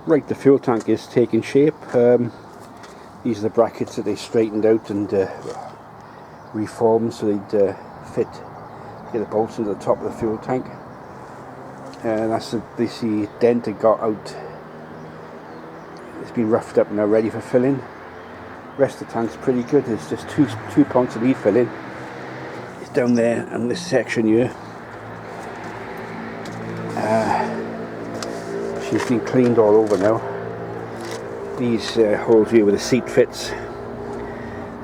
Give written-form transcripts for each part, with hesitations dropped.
Right, the fuel tank is taking shape. These are the brackets that they straightened out and reformed so they'd fit, get the bolts into the top of the fuel tank. And that's the dent it got out. It's been roughed up now, ready for filling. Rest of the tank's pretty good. There's just two points that need filling. It's down there and this section here. She's been cleaned all over now. These holes here where the seat fits,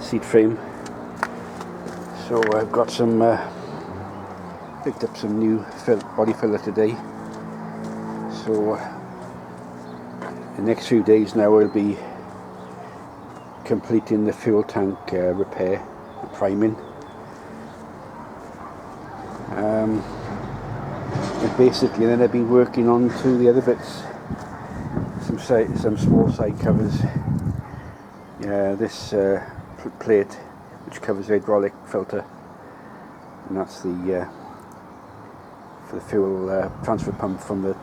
seat frame. So I've got some, picked up some new body filler today. So the next few days now I'll be completing the fuel tank repair, the priming. And basically then I've been working on to the other bits, some small side covers. This plate which covers the hydraulic filter, and that's the for the fuel transfer pump from the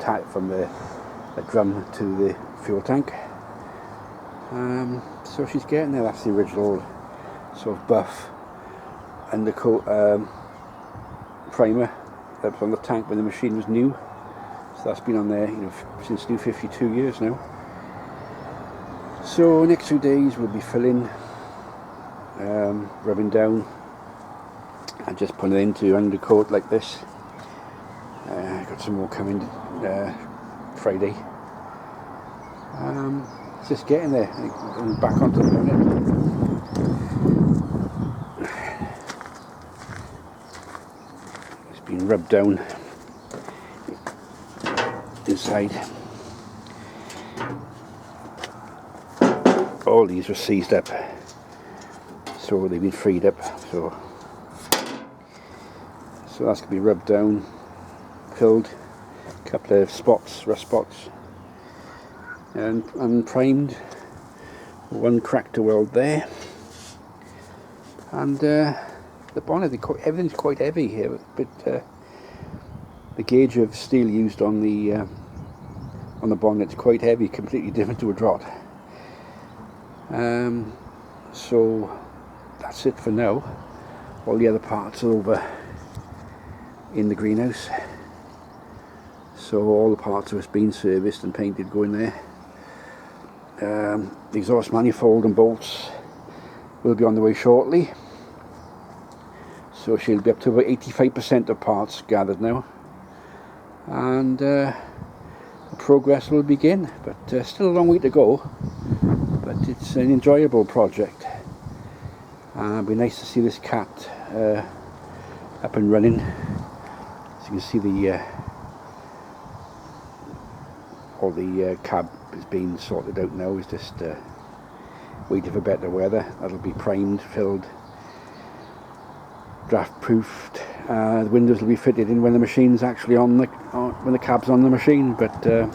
drum to the fuel tank. So she's getting there. That's the original sort of buff undercoat primer that was on the tank when the machine was new. So that's been on there, since new 52 years now. So next 2 days we'll be filling, rubbing down, and just putting it into undercoat like this. Got some more coming Friday. Just getting there and back onto the bonnet. It's been rubbed down inside. All these were seized up, so they've been freed up. So that's going to be rubbed down, filled, a couple of spots, rust spots, and primed. One crack to weld there, and the bonnet, everything's quite heavy here, but the gauge of steel used on the bonnet's quite heavy, completely different to a draught. So that's it for now. All the other parts are over in the greenhouse, so all the parts have been serviced and painted going there. The exhaust manifold and bolts will be on the way shortly, so she'll be up to about 85% of parts gathered now, and the progress will begin, but still a long way to go, but it's an enjoyable project. It'll be nice to see this cat up and running. As you can see, all the cab is being sorted out now. It's just waiting for better weather. That'll be primed, filled, draft proofed. The windows will be fitted in when the machine's actually when the cab's on the machine. But they're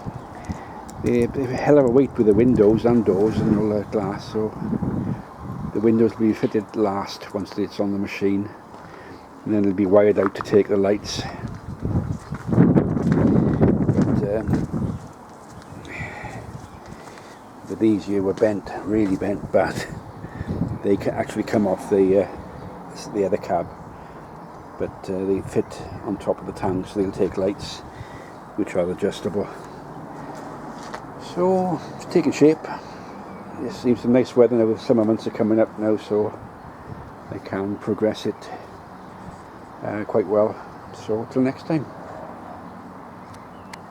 a hell of a weight with the windows and doors and all the glass. So the windows will be fitted last once it's on the machine, and then it'll be wired out to take the lights. But these here were bent, really bent bad. They can actually come off the other cab, but they fit on top of the tank, so they'll take lights which are adjustable. So it's taking shape. It seems some nice weather now. The summer months are coming up now, so I can progress it quite well. So till next time.